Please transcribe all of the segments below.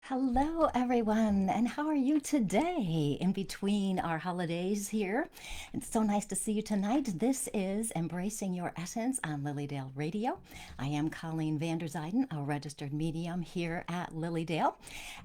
Hello, everyone, and how are you today in between our holidays here? It's so nice to see you tonight. This is Embracing Your Essence on Lilydale Radio. I am Colleen Vanderzijden, a registered medium here at Lilydale,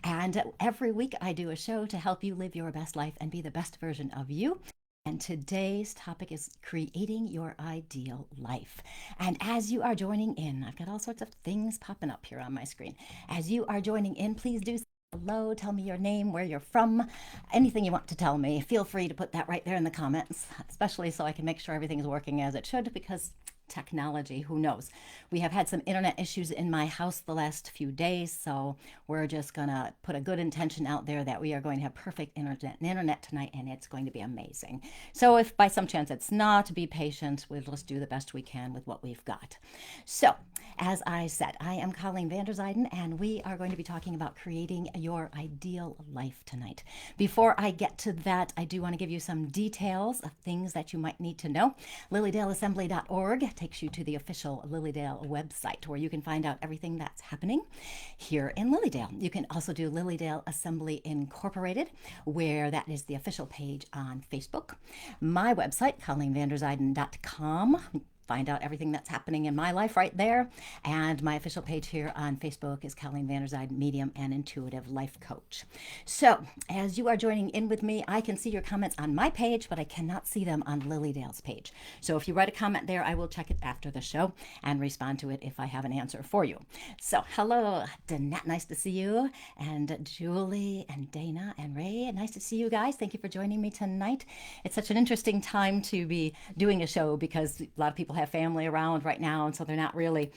and every week I do a show to help you live your best life and be the best version of you. And today's topic is creating your ideal life. And as you are joining in, I've got all sorts of things popping up here on my screen. As you are joining in, please do say hello, tell me your name, where you're from, anything you want to tell me. Feel free to put that right there in the comments, especially so I can make sure everything is working as it should, because technology, who knows? We have had some internet issues in my house the last few days, so we're just gonna put a good intention out there that we are going to have perfect internet tonight, and it's going to be amazing. So if by some chance it's not, be patient. We'll just do the best we can with what we've got. So as I said, I am Colleen Vanderzijden, and we are going to be talking about creating your ideal life tonight. Before I get to that, I do want to give you some details of things that you might need to know. LilydaleAssembly.org takes you to the official Lilydale website where you can find out everything that's happening here in Lilydale. You can also do Lilydale Assembly Incorporated, where that is the official page on Facebook. My website, ColleenVanderzijden.com. Find out everything that's happening in my life right there. And my official page here on Facebook is Colleen Vanderzijden, Medium and Intuitive Life Coach. So as you are joining in with me, I can see your comments on my page, but I cannot see them on Lilydale's page. So if you write a comment there, I will check it after the show and respond to it if I have an answer for you. So hello, Danette, nice to see you. And Julie and Dana and Ray, nice to see you guys. Thank you for joining me tonight. It's such an interesting time to be doing a show because a lot of people have family around right now, and so they're not really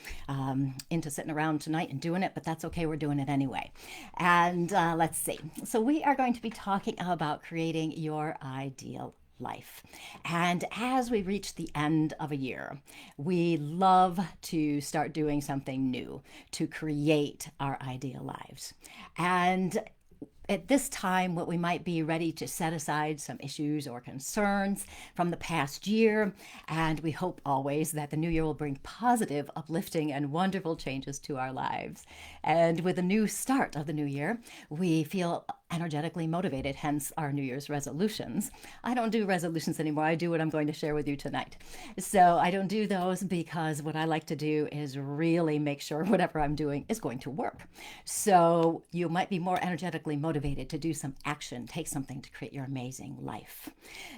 into sitting around tonight and doing it, but that's okay. We're doing it anyway. And let's see. So we are going to be talking about creating your ideal life. And as we reach the end of a year, we love to start doing something new to create our ideal lives. And at this time, what we might be ready to set aside some issues or concerns from the past year, and we hope always that the new year will bring positive, uplifting, and wonderful changes to our lives. And with the new start of the new year, we feel energetically motivated, hence our New Year's resolutions. I don't do resolutions anymore. I do what I'm going to share with you tonight. So I don't do those because what I like to do is really make sure whatever I'm doing is going to work. So you might be more energetically motivated to do some action, take something to create your amazing life.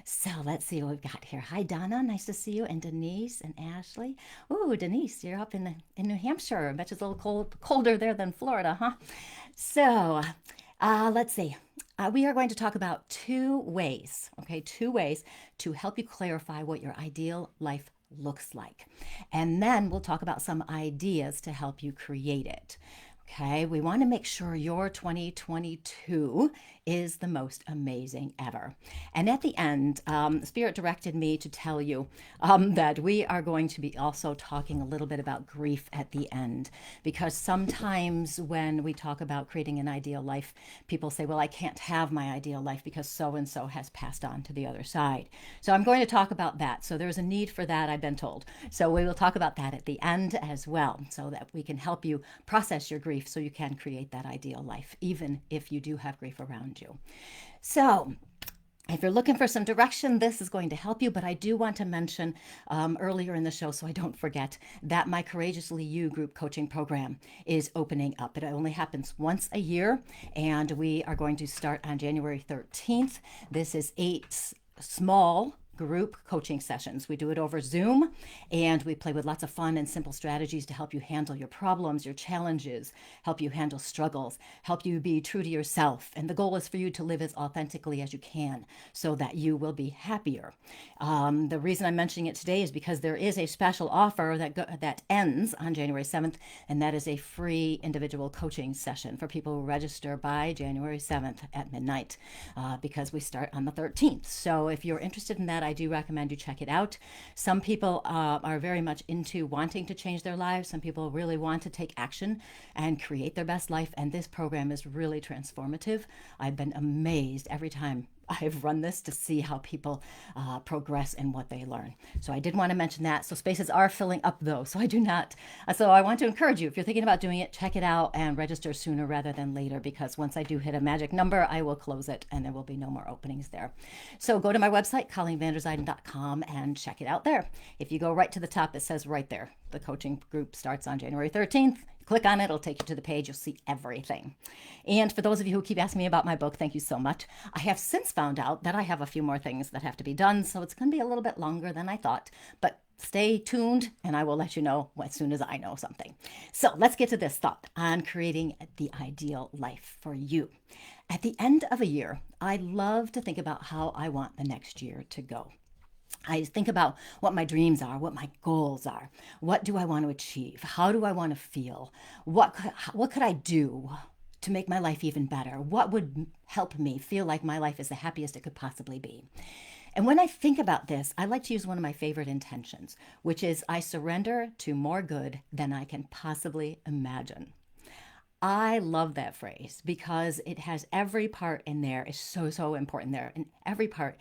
So let's see what we've got here. Hi, Donna. Nice to see you. And Denise and Ashley. Ooh, Denise, you're up in New Hampshire. I bet it's a little colder there than Florida, huh? So let's see. We are going to talk about two ways to help you clarify what your ideal life looks like. And then we'll talk about some ideas to help you create it. Okay, we want to make sure your 2022 is the most amazing ever. And at the end, Spirit directed me to tell you that we are going to be also talking a little bit about grief at the end, because sometimes when we talk about creating an ideal life, people say, well, I can't have my ideal life because so-and-so has passed on to the other side. So I'm going to talk about that. So there's a need for that, I've been told. So we will talk about that at the end as well, so that we can help you process your grief so you can create that ideal life, even if you do have grief around you. So if you're looking for some direction, this is going to help you, but I do want to mention earlier in the show, so I don't forget, that my Courageously You group coaching program is opening up. It only happens once a year, and we are going to start on January 13th. This is 8 small group coaching sessions. We do it over Zoom, and we play with lots of fun and simple strategies to help you handle your problems, your challenges, help you handle struggles, help you be true to yourself. And the goal is for you to live as authentically as you can so that you will be happier. The reason I'm mentioning it today is because there is a special offer that ends on January 7th, and that is a free individual coaching session for people who register by January 7th at midnight, because we start on the 13th. So if you're interested in that, I do recommend you check it out. Some people are very much into wanting to change their lives. Some people really want to take action and create their best life, and this program is really transformative. I've been amazed every time I've run this to see how people progress and what they learn. So I did want to mention that. So spaces are filling up though. So I do not. So I want to encourage you, if you're thinking about doing it, check it out and register sooner rather than later, because once I do hit a magic number, I will close it and there will be no more openings there. So go to my website, ColleenVanderzijden.com, and check it out there. If you go right to the top, it says right there, the coaching group starts on January 13th. Click on it, it'll take you to the page. You'll see everything. And for those of you who keep asking me about my book, thank you so much. I have since found out that I have a few more things that have to be done, so it's going to be a little bit longer than I thought. But stay tuned, and I will let you know as soon as I know something. So let's get to this thought on creating the ideal life for you. At the end of a year, I love to think about how I want the next year to go. I think about what my dreams are, what my goals are. What do I want to achieve? How do I want to feel? What could I do to make my life even better? What would help me feel like my life is the happiest it could possibly be? And when I think about this, I like to use one of my favorite intentions, which is I surrender to more good than I can possibly imagine. I love that phrase because it has every part in there is so important there. And every part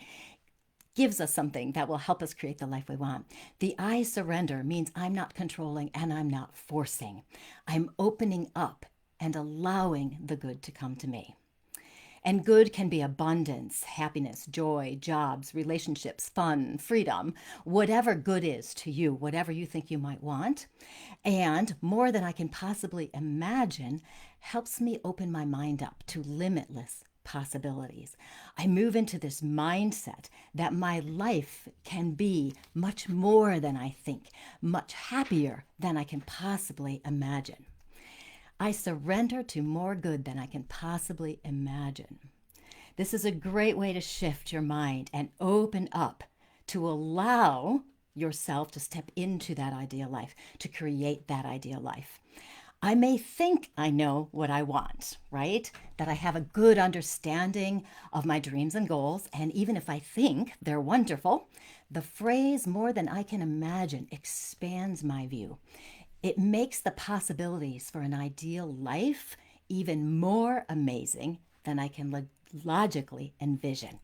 gives us something that will help us create the life we want. The I surrender means I'm not controlling and I'm not forcing. I'm opening up and allowing the good to come to me. And good can be abundance, happiness, joy, jobs, relationships, fun, freedom, whatever good is to you, whatever you think you might want. And more than I can possibly imagine helps me open my mind up to limitless possibilities. I move into this mindset that my life can be much more than I think, much happier than I can possibly imagine. I surrender to more good than I can possibly imagine. This is a great way to shift your mind and open up to allow yourself to step into that ideal life, to create that ideal life. I may think I know what I want, right? That I have a good understanding of my dreams and goals. And even if I think they're wonderful, the phrase more than I can imagine expands my view. It makes the possibilities for an ideal life even more amazing than I can logically envision.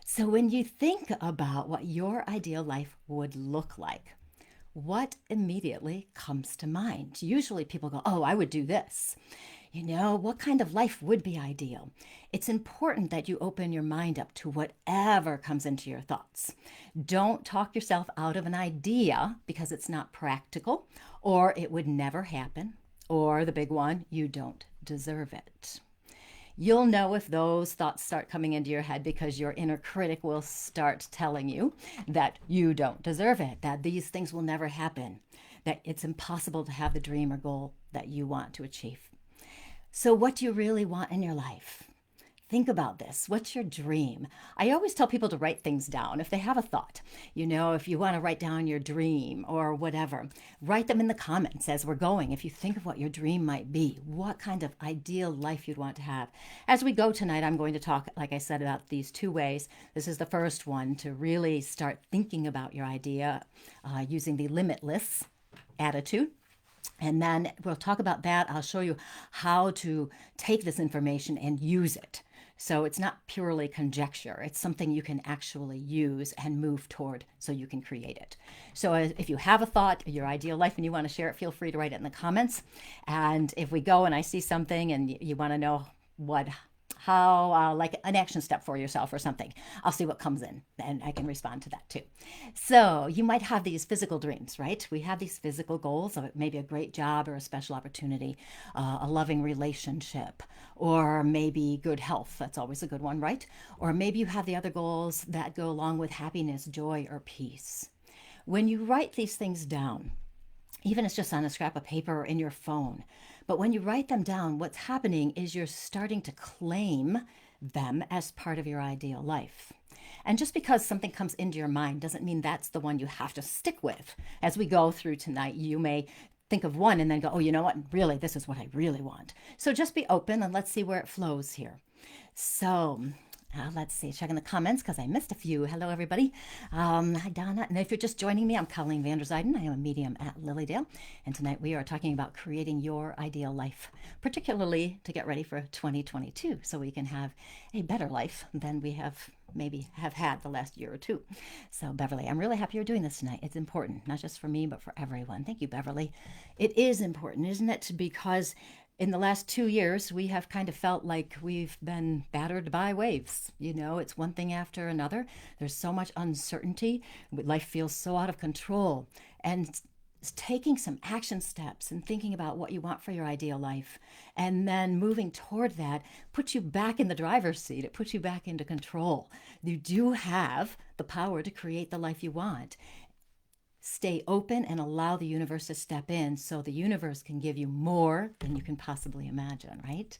So when you think about what your ideal life would look like, what immediately comes to mind? Usually people go, oh, I would do this. You know, what kind of life would be ideal? It's important that you open your mind up to whatever comes into your thoughts. Don't talk yourself out of an idea because it's not practical, or it would never happen, or the big one, you don't deserve it. You'll know if those thoughts start coming into your head because your inner critic will start telling you that you don't deserve it, that these things will never happen, that it's impossible to have the dream or goal that you want to achieve. So what do you really want in your life? Think about this. What's your dream? I always tell people to write things down if they have a thought. You know, if you want to write down your dream or whatever, write them in the comments as we're going. If you think of what your dream might be, what kind of ideal life you'd want to have. As we go tonight, I'm going to talk, like I said, about these two ways. This is the first one to really start thinking about your idea using the limitless attitude. And then we'll talk about that. I'll show you how to take this information and use it. So it's not purely conjecture. It's something you can actually use and move toward so you can create it. So if you have a thought, your ideal life, and you want to share it, feel free to write it in the comments. And if we go and I see something and you want to know how like an action step for yourself or something, I'll see what comes in and I can respond to that too. So you might have these physical dreams, right? We have these physical goals of maybe a great job or a special opportunity, a loving relationship, or maybe good health. That's always a good one, right? Or maybe you have the other goals that go along with happiness, joy, or peace. When you write these things down, even if it's just on a scrap of paper or in your phone, but when you write them down, what's happening is you're starting to claim them as part of your ideal life. And just because something comes into your mind doesn't mean that's the one you have to stick with. As we go through tonight, you may think of one and then go, oh, you know what? Really, this is what I really want. So just be open and let's see where it flows here. So Let's see, checking the comments because I missed a few. Hello, everybody. Hi, Donna. And if you're just joining me, I'm Colleen Vanderzijden. I am a medium at Lilydale. And tonight we are talking about creating your ideal life, particularly to get ready for 2022 so we can have a better life than we have had the last year or two. So, Beverly, I'm really happy you're doing this tonight. It's important, not just for me, but for everyone. Thank you, Beverly. It is important, isn't it? Because in the last 2 years, we have kind of felt like we've been battered by waves. You know, it's one thing after another. There's so much uncertainty. Life feels so out of control. And taking some action steps and thinking about what you want for your ideal life and then moving toward that puts you back in the driver's seat. It puts you back into control. You do have the power to create the life you want. Stay open and allow the universe to step in so the universe can give you more than you can possibly imagine, right?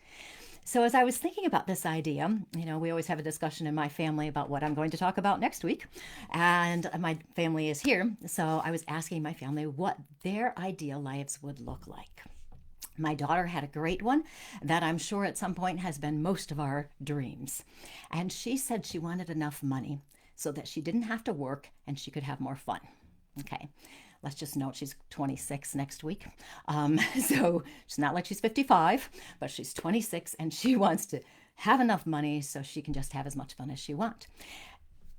So as I was thinking about this idea, you know, we always have a discussion in my family about what I'm going to talk about next week. And my family is here. So I was asking my family what their ideal lives would look like. My daughter had a great one that I'm sure at some point has been most of our dreams. And she said she wanted enough money so that she didn't have to work and she could have more fun. Okay, let's just note she's 26 next week. So it's not like she's 55, but she's 26 and she wants to have enough money so she can just have as much fun as she wants.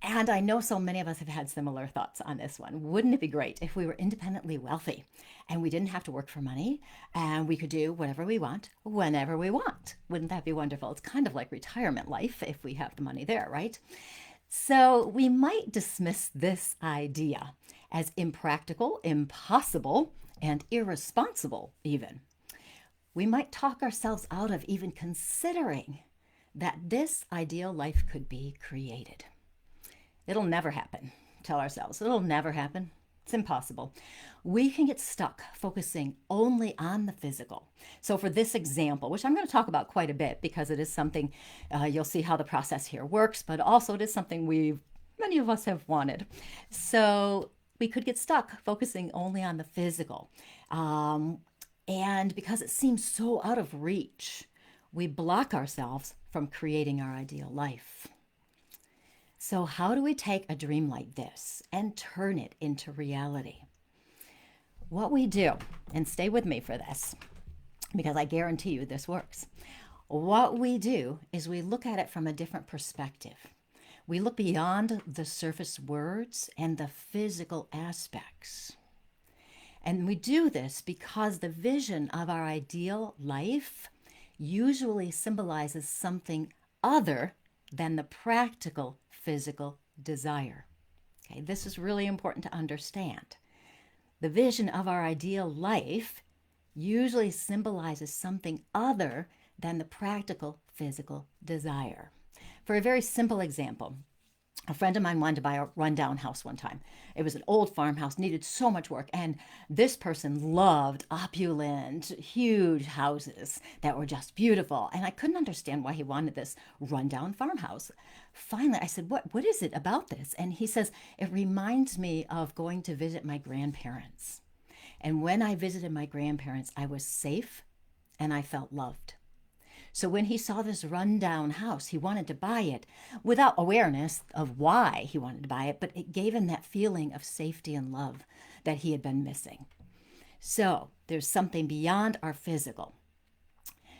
And I know so many of us have had similar thoughts on this one. Wouldn't it be great if we were independently wealthy and we didn't have to work for money and we could do whatever we want, whenever we want? Wouldn't that be wonderful? It's kind of like retirement life if we have the money there, right? So we might dismiss this idea as impractical, impossible, and irresponsible even. We might talk ourselves out of even considering that this ideal life could be created. It'll never happen. Tell ourselves, it'll never happen. It's impossible. We can get stuck focusing only on the physical. So for this example, which I'm going to talk about quite a bit because it is something, you'll see how the process here works, but also it is something many of us have wanted. So we could get stuck focusing only on the physical. And because it seems so out of reach, we block ourselves from creating our ideal life. So how do we take a dream like this and turn it into reality? What we do, and stay with me for this, because I guarantee you this works. What we do is we look at it from a different perspective. We look beyond the surface words and the physical aspects. And we do this because the vision of our ideal life usually symbolizes something other than the practical physical desire. Okay, this is really important to understand. The vision of our ideal life usually symbolizes something other than the practical physical desire. For a very simple example, a friend of mine wanted to buy a rundown house one time. It was an old farmhouse, needed so much work, and this person loved opulent, huge houses that were just beautiful. And I couldn't understand why he wanted this rundown farmhouse. Finally, I said, what is it about this? And he says, it reminds me of going to visit my grandparents. And when I visited my grandparents, I was safe and I felt loved. So when he saw this rundown house, he wanted to buy it without awareness of why he wanted to buy it, but it gave him that feeling of safety and love that he had been missing. So there's something beyond our physical.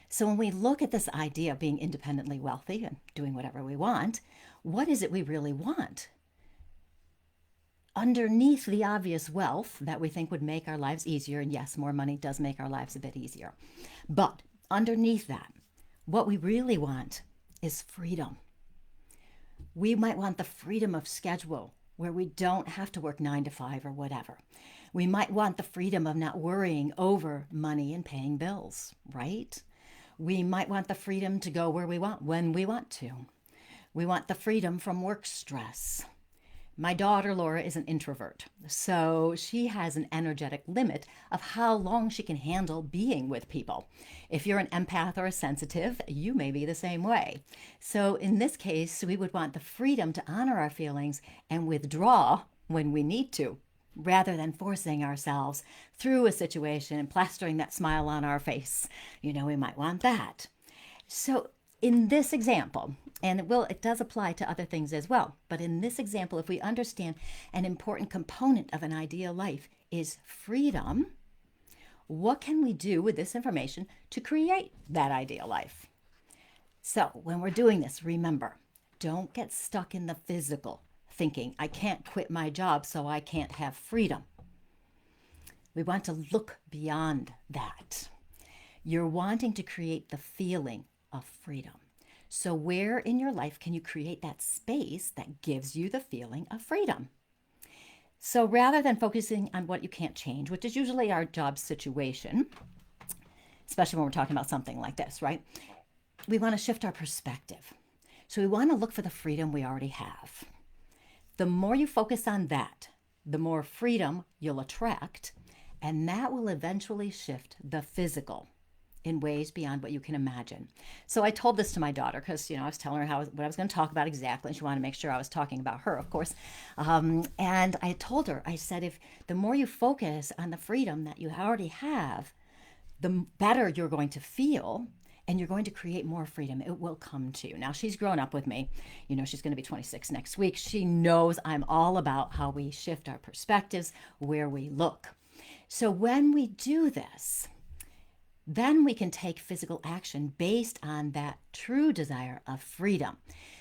So when we look at this idea of being independently wealthy and doing whatever we want, what is it we really want? Underneath the obvious wealth that we think would make our lives easier, and yes, more money does make our lives a bit easier, but underneath that, what we really want is freedom. We might want the freedom of schedule where we don't have to work 9 to 5 or whatever. We might want the freedom of not worrying over money and paying bills, right? We might want the freedom to go where we want, when we want to. We want the freedom from work stress. My daughter, Laura, is an introvert, so she has an energetic limit of how long she can handle being with people. If you're an empath or a sensitive, you may be the same way. So in this case, we would want the freedom to honor our feelings and withdraw when we need to, rather than forcing ourselves through a situation and plastering that smile on our face. You know, we might want that. So In this example, and it does apply to other things as well, but in this example, if we understand an important component of an ideal life is freedom, what can we do with this information to create that ideal life? So when we're doing this, remember, don't get stuck in the physical, thinking, I can't quit my job, so I can't have freedom. We want to look beyond that. You're wanting to create the feeling of freedom. So where in your life can you create that space that gives you the feeling of freedom? So rather than focusing on what you can't change, which is usually our job situation, especially when we're talking about something like this, right? We want to shift our perspective. So we want to look for the freedom we already have. The more you focus on that, the more freedom you'll attract, and that will eventually shift the physical in ways beyond what you can imagine. So I told this to my daughter because, I was telling her what I was going to talk about exactly, and she wanted to make sure I was talking about her, of course. And I told her, I said, if the more you focus on the freedom that you already have, the better you're going to feel, and you're going to create more freedom. It will come to you. Now, she's grown up with me. She's going to be 26 next week. She knows I'm all about how we shift our perspectives, where we look. So when we do this, then we can take physical action based on that true desire of freedom.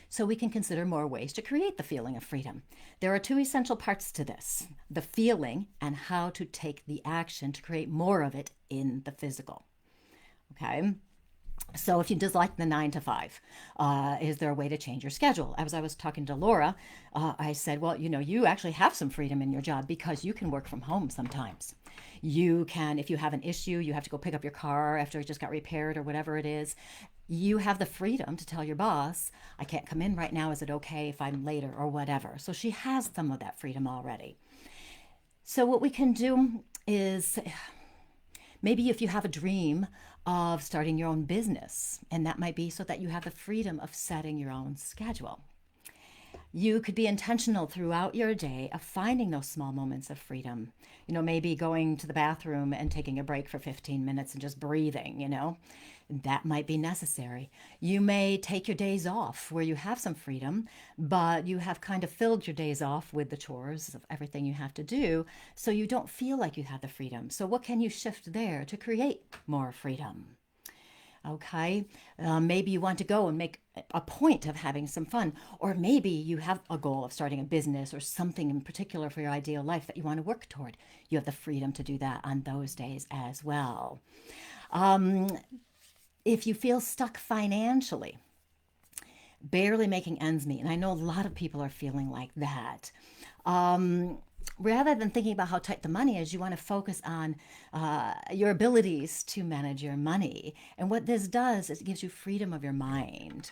So we can consider more ways to create the feeling of freedom. There are two essential parts to this: the feeling and how to take the action to create more of it in the physical. Okay? So if you dislike the 9 to 5, is there a way to change your schedule? As I was talking to Laura, I said, well, you actually have some freedom in your job because you can work from home sometimes. You can, if you have an issue, you have to go pick up your car after it just got repaired or whatever it is, you have the freedom to tell your boss, I can't come in right now. Is it okay if I'm later or whatever? So she has some of that freedom already. So what we can do is, maybe if you have a dream of starting your own business, and that might be so that you have the freedom of setting your own schedule. You could be intentional throughout your day of finding those small moments of freedom. Maybe going to the bathroom and taking a break for 15 minutes and just breathing, that might be necessary. You may take your days off where you have some freedom, but you have kind of filled your days off with the chores of everything you have to do, so you don't feel like you have the freedom. So what can you shift there to create more freedom? Okay, maybe you want to go and make a point of having some fun, or maybe you have a goal of starting a business or something in particular for your ideal life that you want to work toward. You have the freedom to do that on those days as well. If you feel stuck financially, barely making ends meet, and I know a lot of people are feeling like that, rather than thinking about how tight the money is, you want to focus on your abilities to manage your money. And what this does is it gives you freedom of your mind.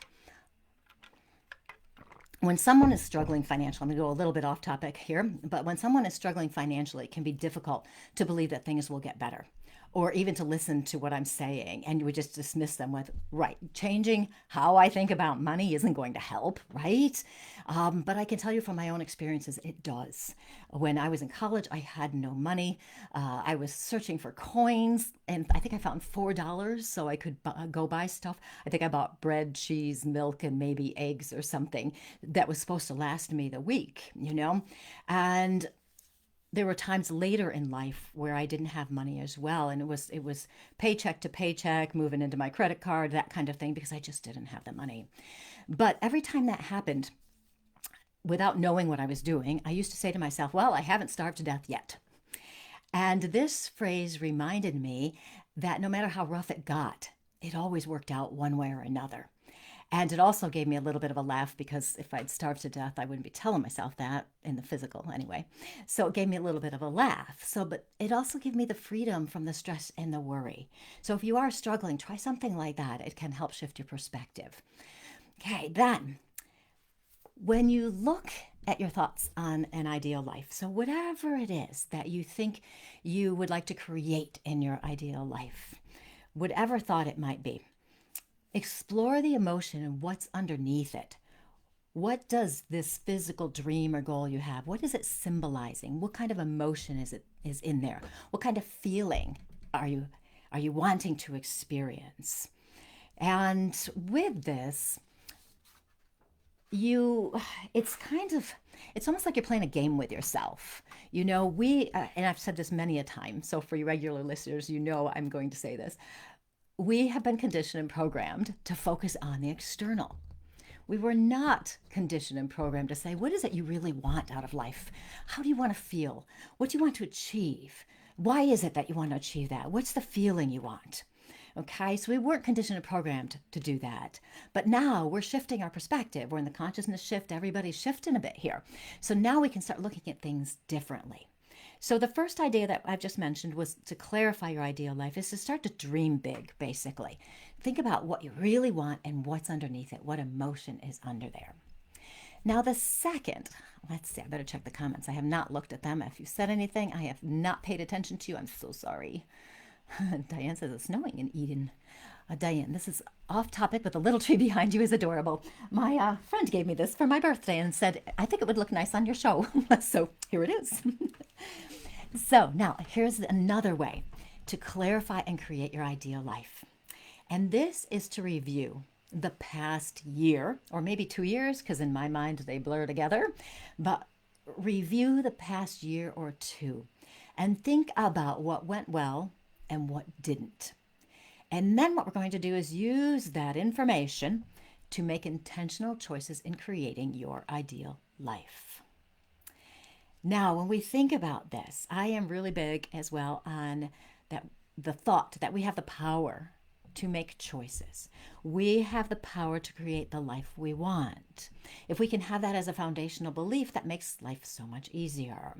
When someone is struggling financially, I'm going to go a little bit off topic here, but when someone is struggling financially, it can be difficult to believe that things will get better, or even to listen to what I'm saying, and you would just dismiss them with, right, changing how I think about money isn't going to help, right? But I can tell you from my own experiences, it does. When I was in college, I had no money. I was searching for coins, and I think I found $4 so I could go buy stuff. I think I bought bread, cheese, milk, and maybe eggs or something that was supposed to last me the week, And there were times later in life where I didn't have money as well, and it was paycheck to paycheck, moving into my credit card, that kind of thing, because I just didn't have the money. But every time that happened, without knowing what I was doing, I used to say to myself, well, I haven't starved to death yet. And this phrase reminded me that no matter how rough it got, it always worked out one way or another. And it also gave me a little bit of a laugh, because if I'd starved to death, I wouldn't be telling myself that in the physical anyway. So it gave me a little bit of a laugh. But it also gave me the freedom from the stress and the worry. So if you are struggling, try something like that. It can help shift your perspective. Okay, then when you look at your thoughts on an ideal life, so whatever it is that you think you would like to create in your ideal life, whatever thought it might be, explore the emotion and what's underneath it. What does this physical dream or goal you have, what is it symbolizing? What kind of emotion is in there? What kind of feeling are you wanting to experience? And with this, you it's kind of it's almost like you're playing a game with yourself. We and I've said this many a time, so for you regular listeners, I'm going to say this. We have been conditioned and programmed to focus on the external. We were not conditioned and programmed to say, what is it you really want out of life? How do you want to feel? What do you want to achieve? Why is it that you want to achieve that? What's the feeling you want? Okay, so we weren't conditioned and programmed to do that. But now we're shifting our perspective. We're in the consciousness shift. Everybody's shifting a bit here. So now we can start looking at things differently. So the first idea that I've just mentioned was to clarify your ideal life is to start to dream big, basically. Think about what you really want and what's underneath it, what emotion is under there. Now, the second, let's see, I better check the comments. I have not looked at them. If you said anything, I have not paid attention to you. I'm so sorry. Diane says it's snowing in Eden. Diane, this is off topic, but the little tree behind you is adorable. My friend gave me this for my birthday and said, I think it would look nice on your show. So here it is. So now here's another way to clarify and create your ideal life. And this is to review the past year, or maybe 2 years, because in my mind they blur together, but review the past year or two and think about what went well and what didn't. And then what we're going to do is use that information to make intentional choices in creating your ideal life. Now, when we think about this, I am really big as well on that the thought that we have the power to make choices. We have the power to create the life we want. If we can have that as a foundational belief, that makes life so much easier.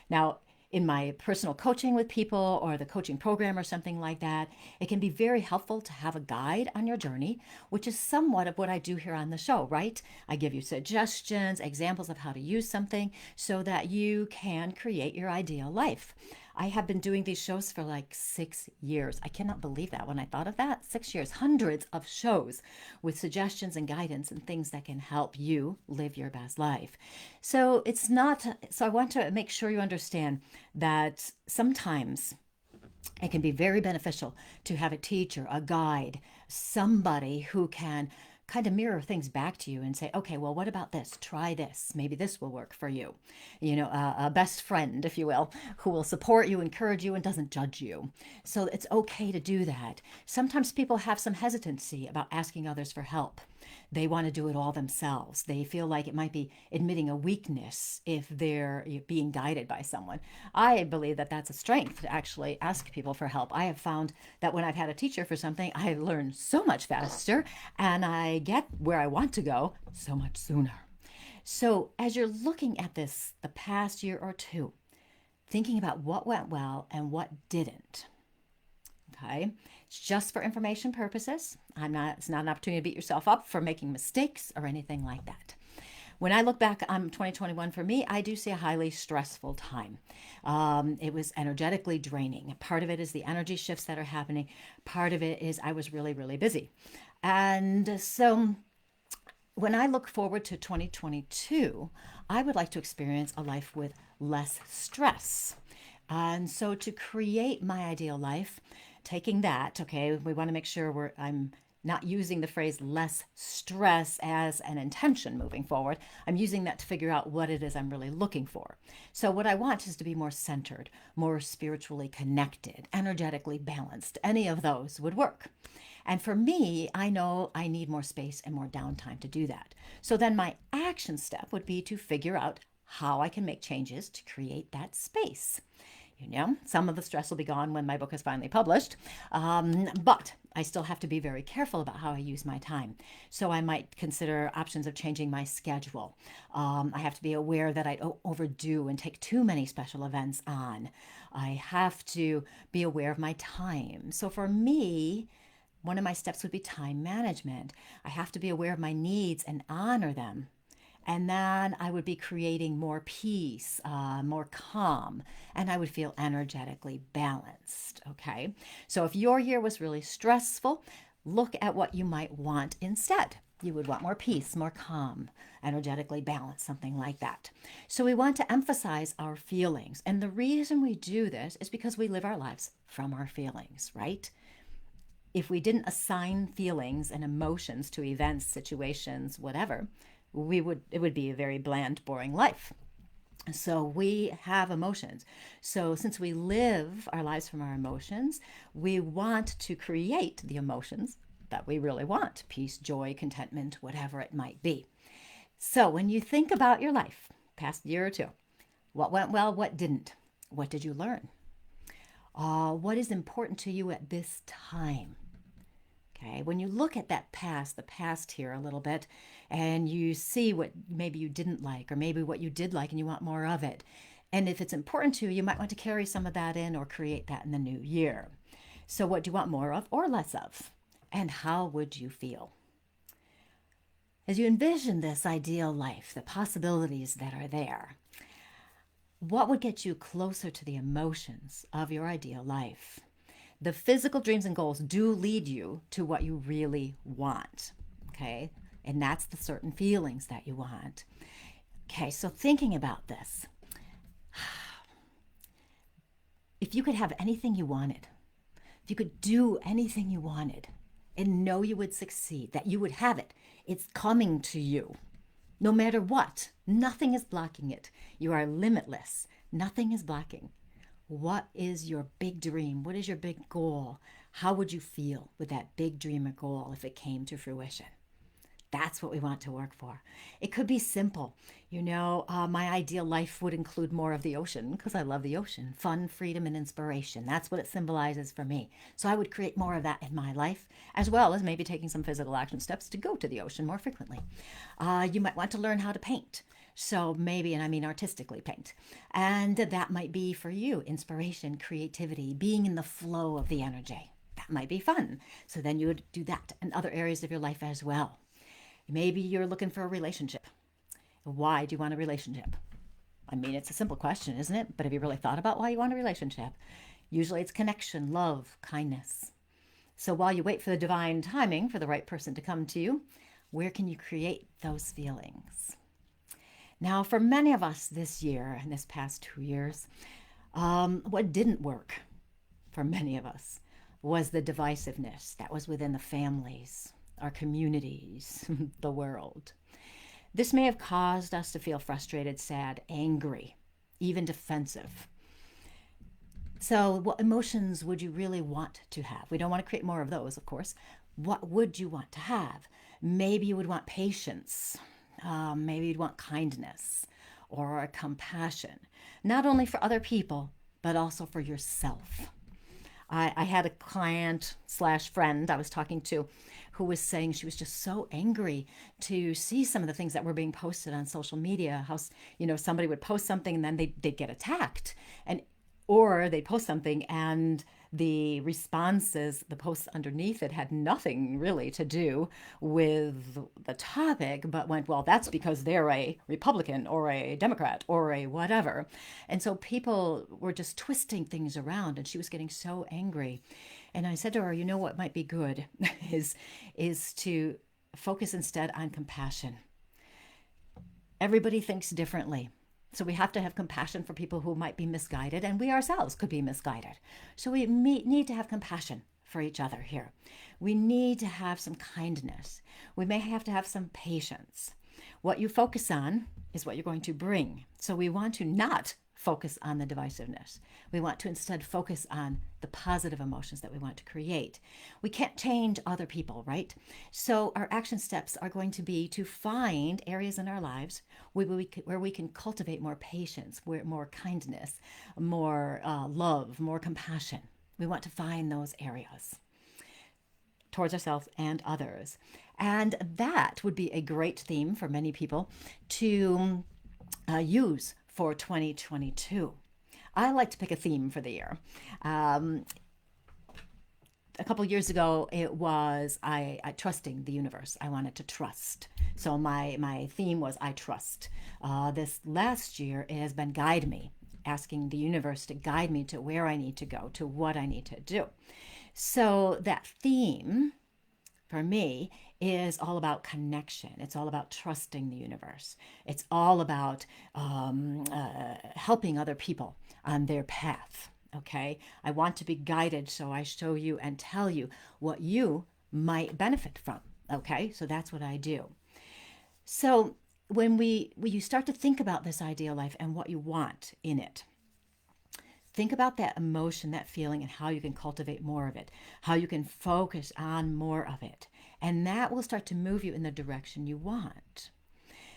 Now, in my personal coaching with people or the coaching program or something like that, it can be very helpful to have a guide on your journey, which is somewhat of what I do here on the show, right? I give you suggestions, examples of how to use something so that you can create your ideal life. I have been doing these shows for like 6 years. I cannot believe that when I thought of that. 6 years, hundreds of shows with suggestions and guidance and things that can help you live your best life. So I want to make sure you understand that sometimes it can be very beneficial to have a teacher, a guide, somebody who can kind of mirror things back to you and say, okay, well, what about this? Try this. Maybe this will work for you. A best friend, if you will, who will support you, encourage you, and doesn't judge you. So it's okay to do that. Sometimes people have some hesitancy about asking others for help. They want to do it all themselves. They feel like it might be admitting a weakness if they're being guided by someone. I believe that that's a strength to actually ask people for help. I have found that when I've had a teacher for something, I learn so much faster and I get where I want to go so much sooner. So as you're looking at this, the past year or two, thinking about what went well and what didn't, okay? It's just for information purposes. It's not an opportunity to beat yourself up for making mistakes or anything like that. When I look back on 2021 for me, I do see a highly stressful time. It was energetically draining. Part of it is the energy shifts that are happening. Part of it is I was really, really busy. And so when I look forward to 2022, I would like to experience a life with less stress. And so to create my ideal life, taking that, okay, we want to make sure I'm not using the phrase less stress as an intention moving forward. I'm using that to figure out what it is I'm really looking for. So what I want is to be more centered, more spiritually connected, energetically balanced. Any of those would work. And for me, I know I need more space and more downtime to do that. So then my action step would be to figure out how I can make changes to create that space. Some of the stress will be gone when my book is finally published, but I still have to be very careful about how I use my time. So I might consider options of changing my schedule. I have to be aware that I don't overdo and take too many special events on. I have to be aware of my time. So for me, one of my steps would be time management. I have to be aware of my needs and honor them. And then I would be creating more peace, more calm, and I would feel energetically balanced. Okay. So if your year was really stressful, look at what you might want instead. You would want more peace, more calm, energetically balanced, something like that. So we want to emphasize our feelings. And the reason we do this is because we live our lives from our feelings, right? If we didn't assign feelings and emotions to events, situations, whatever, it would be a very bland, boring life. So we have emotions. So since we live our lives from our emotions, we want to create the emotions that we really want: peace, joy, contentment, whatever it might be. So when you think about your life, past year or two, what went well, what didn't? What did you learn? What is important to you at this time? Okay, when you look at that past, the past here a little bit, and you see what maybe you didn't like, or maybe what you did like and you want more of it. And if it's important to you, you might want to carry some of that in or create that in the new year. So, what do you want more of or less of? And how would you feel? As you envision this ideal life, the possibilities that are there, what would get you closer to the emotions of your ideal life? The physical dreams and goals do lead you to what you really want, okay? And that's the certain feelings that you want. Okay, so thinking about this, if you could have anything you wanted, if you could do anything you wanted and know you would succeed, that you would have it, it's coming to you. No matter what, nothing is blocking it. You are limitless. Nothing is blocking. What is your big dream? What is your big goal? How would you feel with that big dream or goal if it came to fruition? That's what we want to work for. It could be simple. My ideal life would include more of the ocean because I love the ocean. Fun, freedom, and inspiration. That's what it symbolizes for me. So I would create more of that in my life, as well as maybe taking some physical action steps to go to the ocean more frequently. You might want to learn how to paint. So maybe, and I mean artistically paint. And that might be for you inspiration, creativity, being in the flow of the energy. That might be fun. So then you would do that in other areas of your life as well. Maybe you're looking for a relationship. Why do you want a relationship? I mean, it's a simple question, isn't it? But have you really thought about why you want a relationship? Usually it's connection, love, kindness. So while you wait for the divine timing for the right person to come to you, where can you create those feelings? Now, for many of us this year and this past 2 years, what didn't work for many of us was the divisiveness that was within the families, our communities, the world. This may have caused us to feel frustrated, sad, angry, even defensive. So what emotions would you really want to have? We don't want to create more of those, of course. What would you want to have? Maybe you would want patience. Maybe you'd want kindness or compassion, not only for other people, but also for yourself. I had a client slash friend I was talking to who was saying she was just so angry to see some of the things that were being posted on social media. How, somebody would post something and then they'd get attacked, or they'd post something and the responses, the posts underneath it had nothing really to do with the topic, but went, well, that's because they're a Republican or a Democrat or a whatever. And so people were just twisting things around, and she was getting so angry. And I said to her, what might be good is to focus instead on compassion. Everybody thinks differently. So we have to have compassion for people who might be misguided, and we ourselves could be misguided. So we need to have compassion for each other here. We need to have some kindness. We may have to have some patience. What you focus on is what you're going to bring. So we want to not focus on the divisiveness. We want to instead focus on the positive emotions that we want to create. We can't change other people, right? So our action steps are going to be to find areas in our lives where we can cultivate more patience, more kindness, more love, more compassion. We want to find those areas towards ourselves and others. And that would be a great theme for many people to use for 2022. I like to pick a theme for the year. A couple years ago, it was I trusting the universe. I wanted to trust. So my theme was I trust. This last year, it has been guide me, asking the universe to guide me to where I need to go, to what I need to do. So that theme for me is all about connection. It's all about trusting the universe. It's all about helping other people on their path. Okay. I want to be guided, so I show you and tell you what you might benefit from. Okay. So that's what I do. So when you start to think about this ideal life and what you want in it, think about that emotion, that feeling, and how you can cultivate more of it, how you can focus on more of it. And that will start to move you in the direction you want.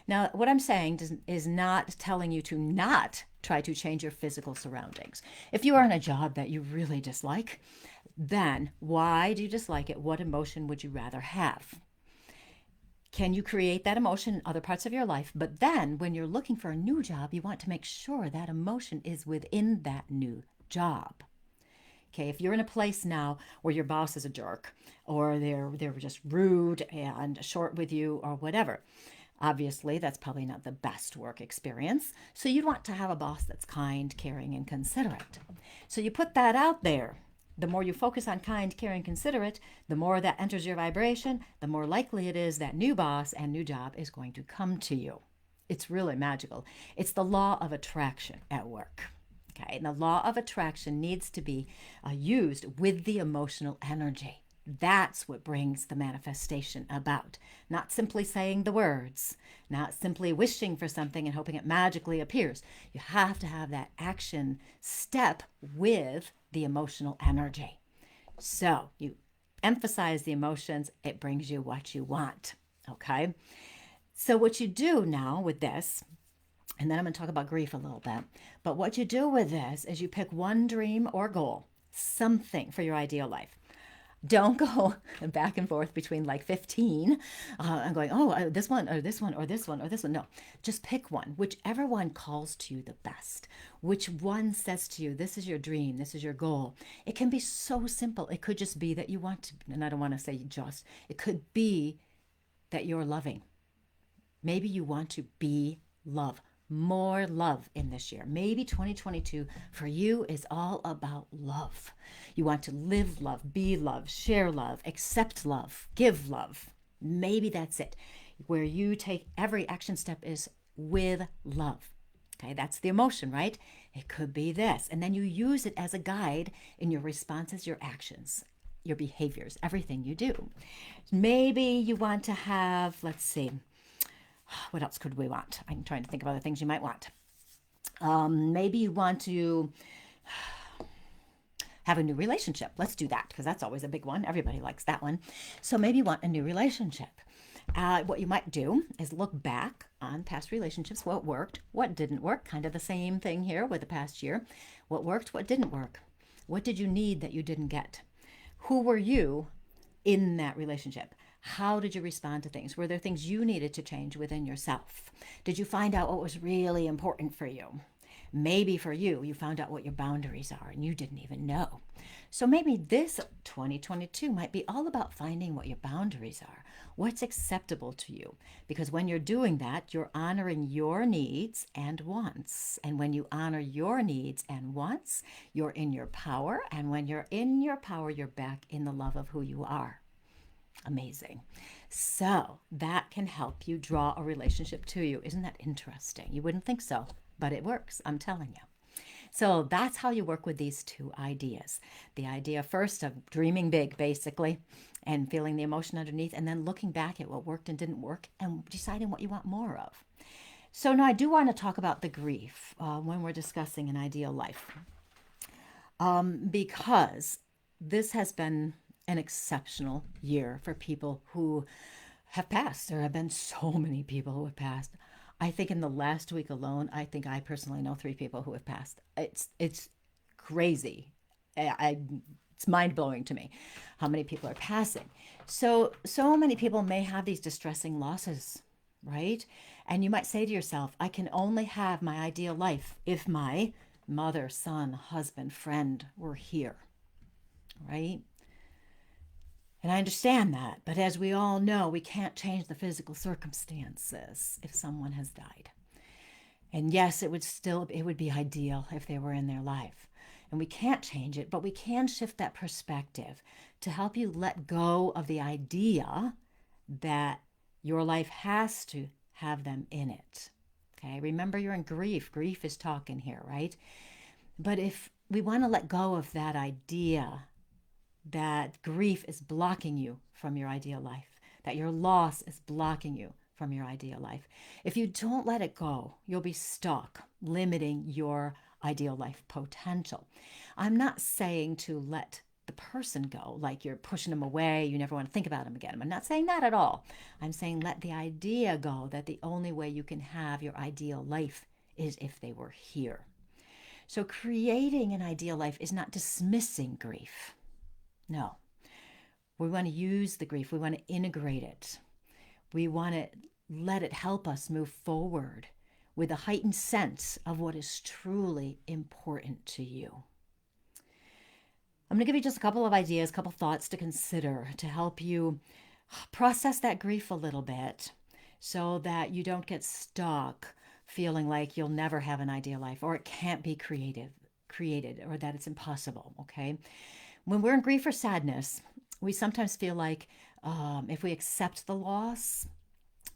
Now, what I'm saying is not telling you to not try to change your physical surroundings. If you are in a job that you really dislike, then why do you dislike it? What emotion would you rather have? Can you create that emotion in other parts of your life? But then when you're looking for a new job, you want to make sure that emotion is within that new job. Okay, if you're in a place now where your boss is a jerk, or they're just rude and short with you, or whatever, obviously that's probably not the best work experience. So you'd want to have a boss that's kind, caring, and considerate. So you put that out there. The more you focus on kind, caring, considerate, the more that enters your vibration, the more likely it is that new boss and new job is going to come to you. It's really magical. It's the law of attraction at work. Okay, and the law of attraction needs to be used with the emotional energy. That's what brings the manifestation about. Not simply saying the words, not simply wishing for something and hoping it magically appears. You have to have that action step with the emotional energy. So you emphasize the emotions, it brings you what you want. Okay? So what you do now with this, and then I'm going to talk about grief a little bit. But what you do with this is you pick one dream or goal, something for your ideal life. Don't go back and forth between like 15 and going, oh, this one, or this one, or this one, or this one. No, just pick one, whichever one calls to you the best, which one says to you, this is your dream, this is your goal. It can be so simple. It could just be that you want to, and I don't want to say just, it could be that you're loving. Maybe you want to be love. More love in this year. Maybe 2022 for you is all about love. You want to live love, be love, share love, accept love, give love. Maybe that's it. Where you take every action step is with love. Okay, that's the emotion, right? It could be this. And then you use it as a guide in your responses, your actions, your behaviors, everything you do. Maybe you want to have, let's see, what else could we want? I'm trying to think of other things you might want. Maybe you want to have a new relationship. Let's do that because that's always a big one. Everybody likes that one. So maybe you want a new relationship. What you might do is look back on past relationships, what worked, what didn't work. Kind of the same thing here with the past year. What worked, what didn't work. What did you need that you didn't get? Who were you in that relationship? How did you respond to things? Were there things you needed to change within yourself? Did you find out what was really important for you? Maybe for you, you found out what your boundaries are and you didn't even know. So maybe this 2022 might be all about finding what your boundaries are, what's acceptable to you. Because when you're doing that, you're honoring your needs and wants. And when you honor your needs and wants, you're in your power. And when you're in your power, you're back in the love of who you are. Amazing. So that can help you draw a relationship to you. Isn't that interesting? You wouldn't think so, but it works. I'm telling you. So that's how you work with these two ideas. The idea first of dreaming big, basically, and feeling the emotion underneath, and then looking back at what worked and didn't work and deciding what you want more of. So now I do want to talk about the grief when we're discussing an ideal life, because this has been an exceptional year for people who have passed. There have been so many people who have passed. I think in the last week alone, I think I personally know 3 people who have passed. It's crazy. It's mind-blowing to me how many people are passing. So many people may have these distressing losses, right? And you might say to yourself, I can only have my ideal life if my mother, son, husband, friend were here, right? And I understand that, but as we all know, we can't change the physical circumstances if someone has died. And yes, it would be ideal if they were in their life. And we can't change it, but we can shift that perspective to help you let go of the idea that your life has to have them in it. Okay, remember you're in grief. Grief is talking here, right? But if we want to let go of that idea that grief is blocking you from your ideal life, that your loss is blocking you from your ideal life. If you don't let it go, you'll be stuck, limiting your ideal life potential. I'm not saying to let the person go, like you're pushing them away, you never want to think about them again. I'm not saying that at all. I'm saying let the idea go that the only way you can have your ideal life is if they were here. So creating an ideal life is not dismissing grief. No. We want to use the grief. We want to integrate it. We want to let it help us move forward with a heightened sense of what is truly important to you. I'm going to give you just a couple of ideas, a couple thoughts to consider to help you process that grief a little bit so that you don't get stuck feeling like you'll never have an ideal life or it can't be created or that it's impossible, okay? When we're in grief or sadness, we sometimes feel like if we accept the loss,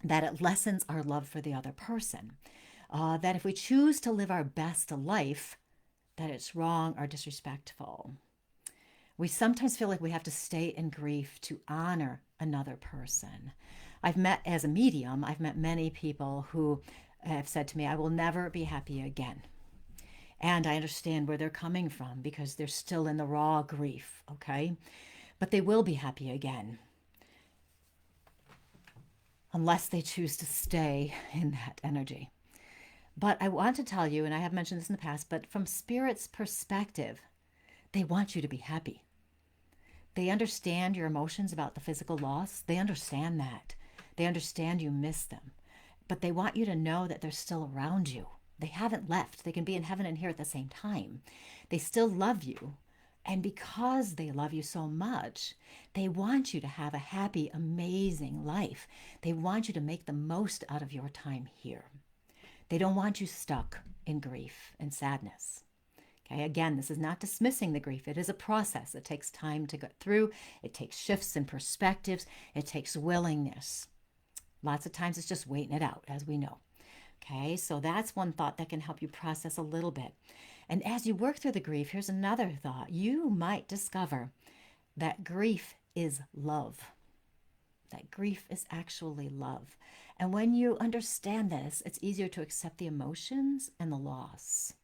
that it lessens our love for the other person. That if we choose to live our best life, that it's wrong or disrespectful. We sometimes feel like we have to stay in grief to honor another person. As a medium, I've met many people who have said to me, I will never be happy again. And I understand where they're coming from because they're still in the raw grief, okay? But they will be happy again unless they choose to stay in that energy. But I want to tell you, and I have mentioned this in the past, but from Spirit's perspective, they want you to be happy. They understand your emotions about the physical loss. They understand that. They understand you miss them. But they want you to know that they're still around you. They haven't left. They can be in heaven and here at the same time. They still love you. And because they love you so much, they want you to have a happy, amazing life. They want you to make the most out of your time here. They don't want you stuck in grief and sadness. Okay, again, this is not dismissing the grief. It is a process. It takes time to go through. It takes shifts in perspectives. It takes willingness. Lots of times it's just waiting it out, as we know. Okay, so that's one thought that can help you process a little bit. And as you work through the grief, here's another thought. You might discover that grief is love. That grief is actually love. And when you understand this, it's easier to accept the emotions and the loss.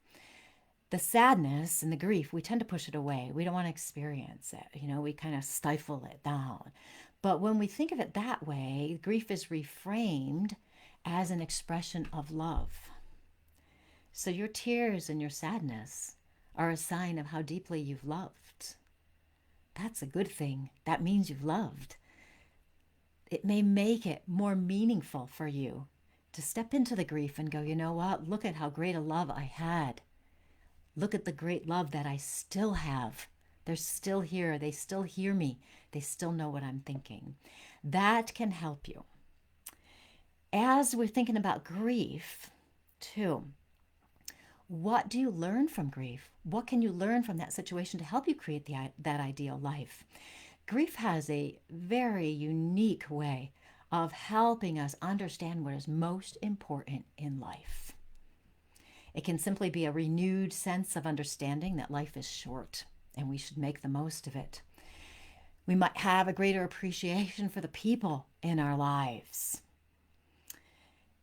The sadness and the grief, we tend to push it away. We don't want to experience it. We kind of stifle it down. But when we think of it that way, grief is reframed as an expression of love. So your tears and your sadness are a sign of how deeply you've loved. That's a good thing. That means you've loved. It may make it more meaningful for you to step into the grief and go, you know what? Look at how great a love I had. Look at the great love that I still have. They're still here. They still hear me. They still know what I'm thinking. That can help you. As we're thinking about grief, too, what do you learn from grief? What can you learn from that situation to help you create that ideal life? Grief has a very unique way of helping us understand what is most important in life. It can simply be a renewed sense of understanding that life is short and we should make the most of it. We might have a greater appreciation for the people in our lives.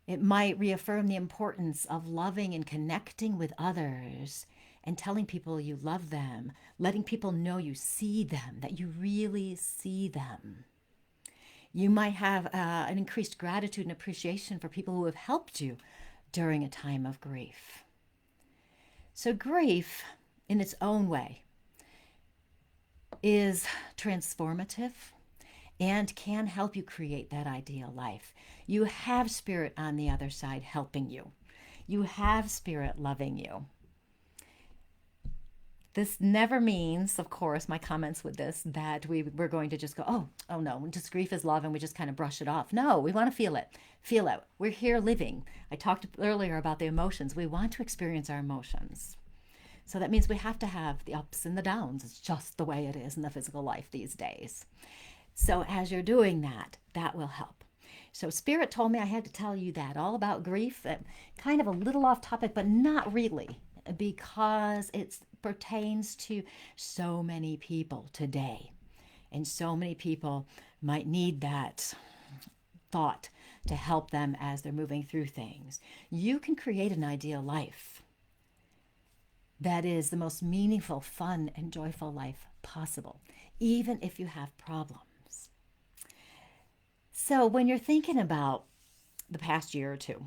It might reaffirm the importance of loving and connecting with others and telling people you love them, letting people know you see them, that you really see them. You might have an increased gratitude and appreciation for people who have helped you during a time of grief. So grief, in its own way, is transformative and can help you create that ideal life. You have Spirit on the other side helping you. You have Spirit loving you. This never means, of course, my comments with this, that we're going to just go, oh no, just grief is love and we just kind of brush it off. No, we want to feel it. Feel it. We're here living. I talked earlier about the emotions. We want to experience our emotions. So that means we have to have the ups and the downs. It's just the way it is in the physical life these days. So as you're doing that, that will help. So Spirit told me I had to tell you that, all about grief, kind of a little off topic, but not really, because it's pertains to so many people today. And so many people might need that thought to help them as they're moving through things. You can create an ideal life that is the most meaningful, fun, and joyful life possible, even if you have problems. So when you're thinking about the past year or two,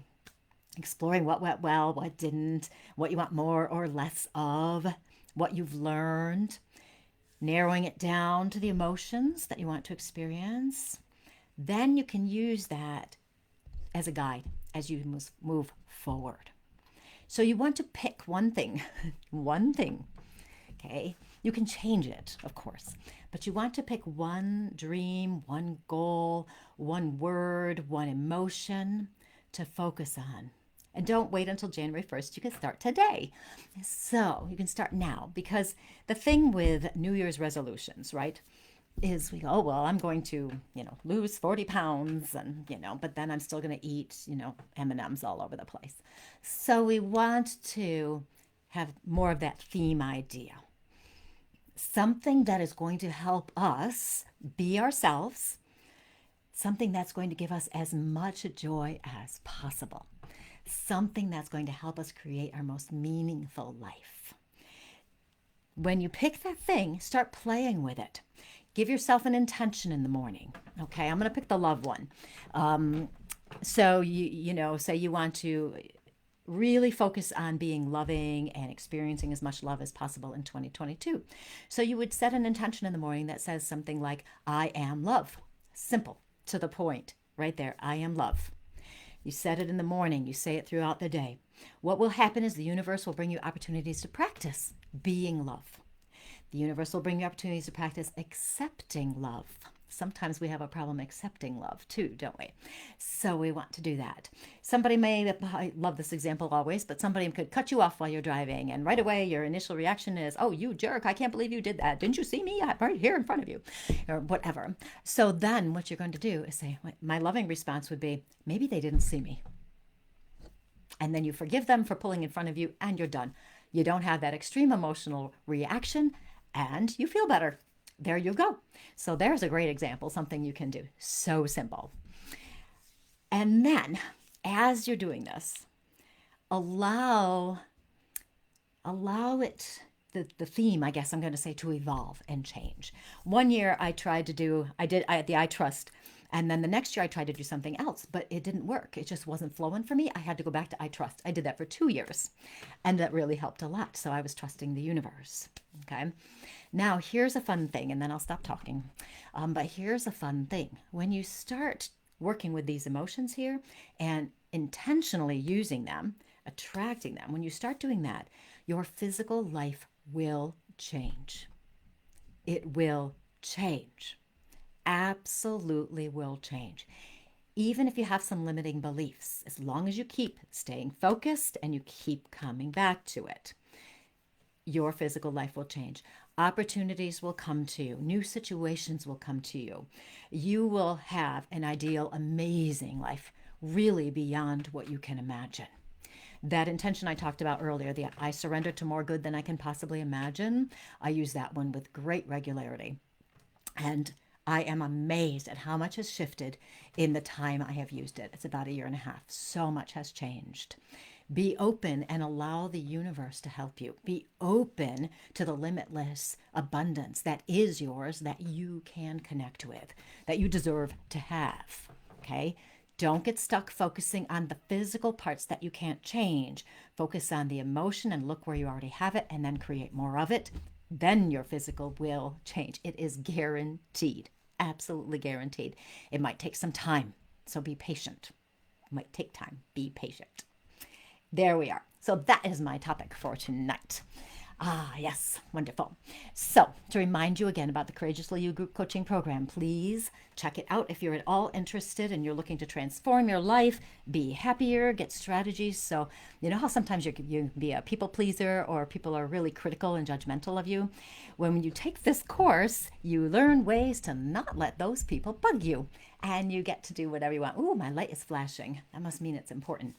exploring what went well, what didn't, what you want more or less of, what you've learned, narrowing it down to the emotions that you want to experience, then you can use that as a guide as you move forward. So you want to pick one thing, okay? You can change it, of course, but you want to pick one dream, one goal, one word, one emotion to focus on. And don't wait until January 1st. You can start today. So you can start now, because the thing with New Year's resolutions, right, is we go, oh, well, I'm going to, lose 40 pounds and, but then I'm still going to eat, M&Ms all over the place. So we want to have more of that theme idea. Something that is going to help us be ourselves, something that's going to give us as much joy as possible, something that's going to help us create our most meaningful life. When you pick that thing, start playing with it. Give yourself an intention in the morning. Okay, I'm going to pick the love one. So say you want to really focus on being loving and experiencing as much love as possible in 2022. So you would set an intention in the morning that says something like, I am love. Simple, to the point, right there. I am love. You set it in the morning. You say it throughout the day. What will happen is the universe will bring you opportunities to practice being love. The universe will bring you opportunities to practice accepting love. Sometimes we have a problem accepting love too, don't we? So we want to do that. Somebody I love this example always, but somebody could cut you off while you're driving, and right away your initial reaction is, oh, you jerk, I can't believe you did that. Didn't you see me? I'm right here in front of you, or whatever. So then what you're going to do is say, my loving response would be, maybe they didn't see me. And then you forgive them for pulling in front of you, and you're done. You don't have that extreme emotional reaction, and you feel better. There you go. So there's a great example, something you can do. So simple. And then, as you're doing this, allow it, the theme, I guess I'm going to say, to evolve and change. One year I tried to do, I had the I trust, and then the next year I tried to do something else, but it didn't work. It just wasn't flowing for me. I had to go back to I trust. I did that for 2 years, and that really helped a lot. So I was trusting the universe. Okay. Now here's a fun thing, and then I'll stop talking. But here's a fun thing. When you start working with these emotions here and intentionally using them, attracting them, when you start doing that, your physical life will change. It will change. Absolutely will change. Even if you have some limiting beliefs, as long as you keep staying focused and you keep coming back to it, your physical life will change. Opportunities will come to you. New situations will come to you. You will have an ideal, amazing life, really beyond what you can imagine. That intention I talked about earlier, the I surrender to more good than I can possibly imagine, I use that one with great regularity. And I am amazed at how much has shifted in the time I have used it. It's about 1.5 years. So much has changed. Be open and allow the universe to help you. Be open to the limitless abundance that is yours, that you can connect with, that you deserve to have. Okay? Don't get stuck focusing on the physical parts that you can't change. Focus on the emotion and look where you already have it, and then create more of it. Then your physical will change. It is guaranteed. Absolutely guaranteed. It might take some time, so be patient. It might take time. Be patient. There we are. So that is my topic for tonight. Ah, yes, wonderful. So to remind you again about the Courageously You group coaching program, please check it out if you're at all interested and you're looking to transform your life, be happier, get strategies. So you know how sometimes you can be a people pleaser or people are really critical and judgmental of you? When you take this course, you learn ways to not let those people bug you. and you get to do whatever you want. Ooh, my light is flashing. That must mean it's important.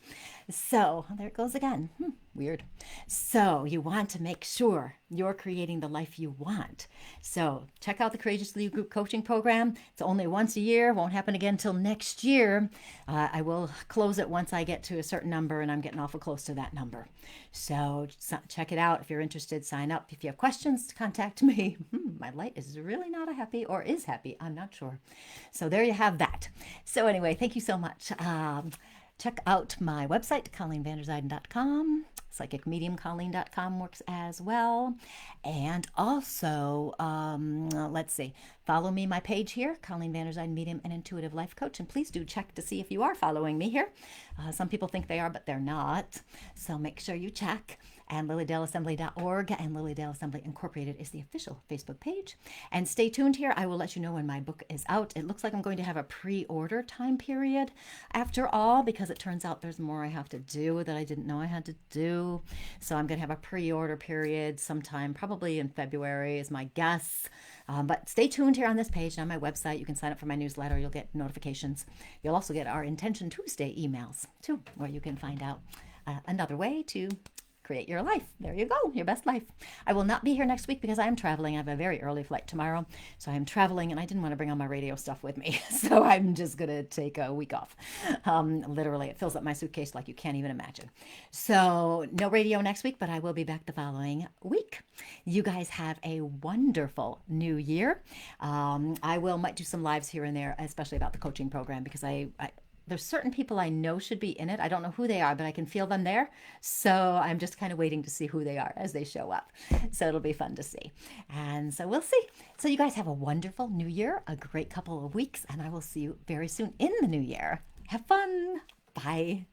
So there it goes again. Weird. So you want to make sure you're creating the life you want. So check out the Courageously Group Coaching Program. It's only once a year. Won't happen again until next year. I will close it once I get to a certain number, and I'm getting awful close to that number. So check it out. If you're interested, sign up. If you have questions, contact me. My light is really not happy, or is happy. I'm not sure. So there you have that. So anyway, thank you so much. Check out my website, ColleenVanderzijden.com. PsychicMediumColleen.com works as well. And also, let's see, follow me, my page here, Colleen Vanderzijden, Medium and Intuitive Life Coach. And please do check to see if you are following me here. Some people think they are, but they're not. So make sure you check. And lilydaleassembly.org and Lily Dale Assembly Incorporated is the official Facebook page. And stay tuned here. I will let you know when my book is out. It looks like I'm going to have a pre-order time period after all, because it turns out there's more I have to do that I didn't know I had to do. So I'm going to have a pre-order period sometime probably in February is my guess. But stay tuned here on this page and on my website. You can sign up for my newsletter. You'll get notifications. You'll also get our Intention Tuesday emails too, where you can find out another way to create your life. There you go, your best life. I will not be here next week because I am traveling. I have a very early flight tomorrow. So I am traveling, and I didn't want to bring all my radio stuff with me. So I'm just going to take a week off. Literally, it fills up my suitcase like you can't even imagine. So no radio next week, but I will be back the following week. You guys have a wonderful new year. I might do some lives here and there, especially about the coaching program, because there's certain people I know should be in it. I don't know who they are, but I can feel them there. So I'm just kind of waiting to see who they are as they show up. So it'll be fun to see. And so we'll see. So you guys have a wonderful new year, a great couple of weeks, and I will see you very soon in the new year. Have fun. Bye.